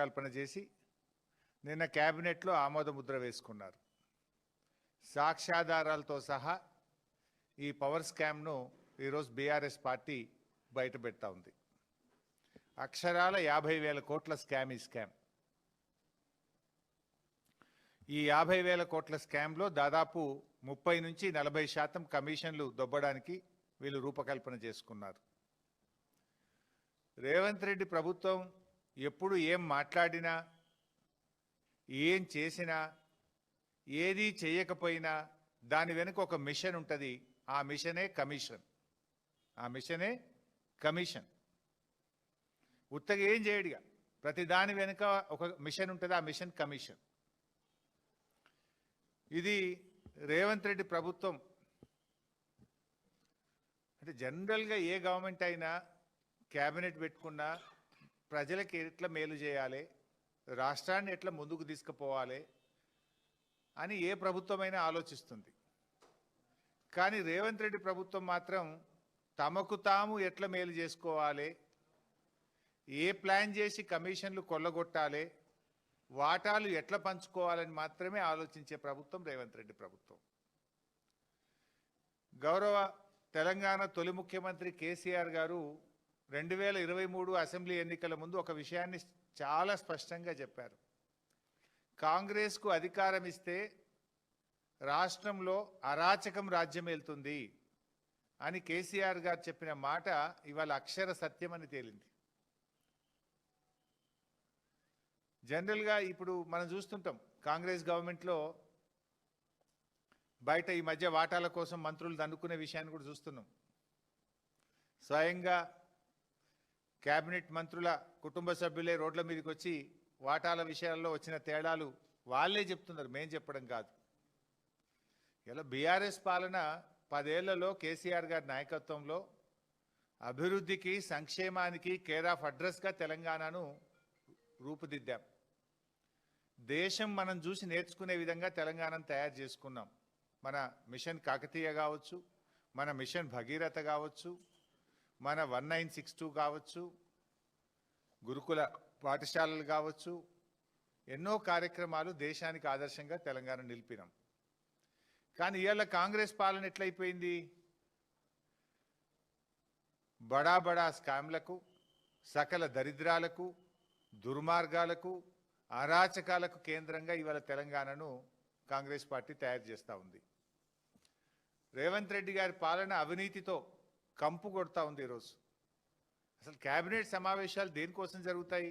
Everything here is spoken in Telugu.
కల్పన చేసి నిన్న కేబినెట్లో ఆమోద ముద్ర వేసుకున్నారు. సాక్ష్యాధారాలతో సహా ఈ పవర్ స్కామ్ను ఈరోజు బీఆర్ఎస్ పార్టీ బయటపెడతా ఉంది. అక్షరాల 50,000 కోట్ల స్కామ్ ఈ స్కామ్. ఈ 50,000 కోట్ల స్కామ్లో దాదాపు 30 నుంచి 40% కమిషన్లు దొబ్బడానికి వీళ్ళు రూపకల్పన చేసుకున్నారు. రేవంత్ రెడ్డి ప్రభుత్వం ఎప్పుడు ఏం మాట్లాడినా, ఏం చేసినా, ఏది చేయకపోయినా దాని వెనుక ఒక మిషన్ ఉంటుంది. ఆ మిషనే కమిషన్. ఆ మిషనే కమిషన్. ఉత్తగా ఏం చేయడిగా, ప్రతి దాని వెనుక ఒక మిషన్ ఉంటుంది. ఆ మిషన్ కమిషన్. ఇది రేవంత్ రెడ్డి ప్రభుత్వం అంటే జనరల్గా ఏ గవర్నమెంట్ అయినా క్యాబినెట్ పెట్టుకున్నా ప్రజలకు ఎట్లా మేలు చేయాలి, రాష్ట్రాన్ని ఎట్లా ముందుకు తీసుకుపోవాలి అని ఏ ప్రభుత్వమైనా ఆలోచిస్తుంది. కానీ రేవంత్ రెడ్డి ప్రభుత్వం మాత్రం తమకు తాము ఎట్లా మేలు చేసుకోవాలి, ఏ ప్లాన్ చేసి కమిషన్లు కొల్లగొట్టాలి, వాటాలు ఎట్లా పంచుకోవాలని మాత్రమే ఆలోచించే ప్రభుత్వం రేవంత్ రెడ్డి ప్రభుత్వం. గౌరవ తెలంగాణ తొలి ముఖ్యమంత్రి కేసీఆర్ గారు 2023 అసెంబ్లీ ఎన్నికల ముందు ఒక విషయాన్ని చాలా స్పష్టంగా చెప్పారు. కాంగ్రెస్కు అధికారం ఇస్తే రాష్ట్రంలో అరాచకం రాజ్యం వెళ్తుంది అని కేసీఆర్ గారు చెప్పిన మాట ఇవాళ అక్షర సత్యమని తేలింది. జనరల్గా ఇప్పుడు మనం చూస్తుంటాం కాంగ్రెస్ గవర్నమెంట్లో బయట ఈ మధ్య వాటాల కోసం మంత్రులు దండుకునే విషయాన్ని కూడా చూస్తున్నాం. స్వయంగా కేబినెట్ మంత్రుల కుటుంబ సభ్యులే రోడ్ల మీదకి వచ్చి వాటాల విషయాల్లో వచ్చిన తేడాలు వాళ్ళే చెప్తున్నారు, మేం చెప్పడం కాదు. ఇలా బీఆర్ఎస్ పాలన 10 ఏళ్లలో కేసీఆర్ గారి నాయకత్వంలో అభివృద్ధికి, సంక్షేమానికి కేర్ ఆఫ్ అడ్రస్గా తెలంగాణను రూపుదిద్దాం. దేశం మనం చూసి నేర్చుకునే విధంగా తెలంగాణను తయారు చేసుకున్నాం. మన మిషన్ కాకతీయ కావచ్చు, మన మిషన్ భగీరథ కావచ్చు, మన 1962 కావచ్చు, గురుకుల పాఠశాలలు కావచ్చు, ఎన్నో కార్యక్రమాలు దేశానికి ఆదర్శంగా తెలంగాణ నిలిపినాం. కానీ ఇవాళ కాంగ్రెస్ పాలన ఎట్లయిపోయింది? బడా బడా స్కామ్లకు, సకల దరిద్రాలకు, దుర్మార్గాలకు, అరాచకాలకు కేంద్రంగా ఇవాళ తెలంగాణను కాంగ్రెస్ పార్టీ తయారు చేస్తూ ఉంది. రేవంత్ రెడ్డి గారి పాలన అవినీతితో కంపు కొడతా ఉంది. ఈరోజు అసలు కేబినెట్ సమావేశాలు దేనికోసం జరుగుతాయి?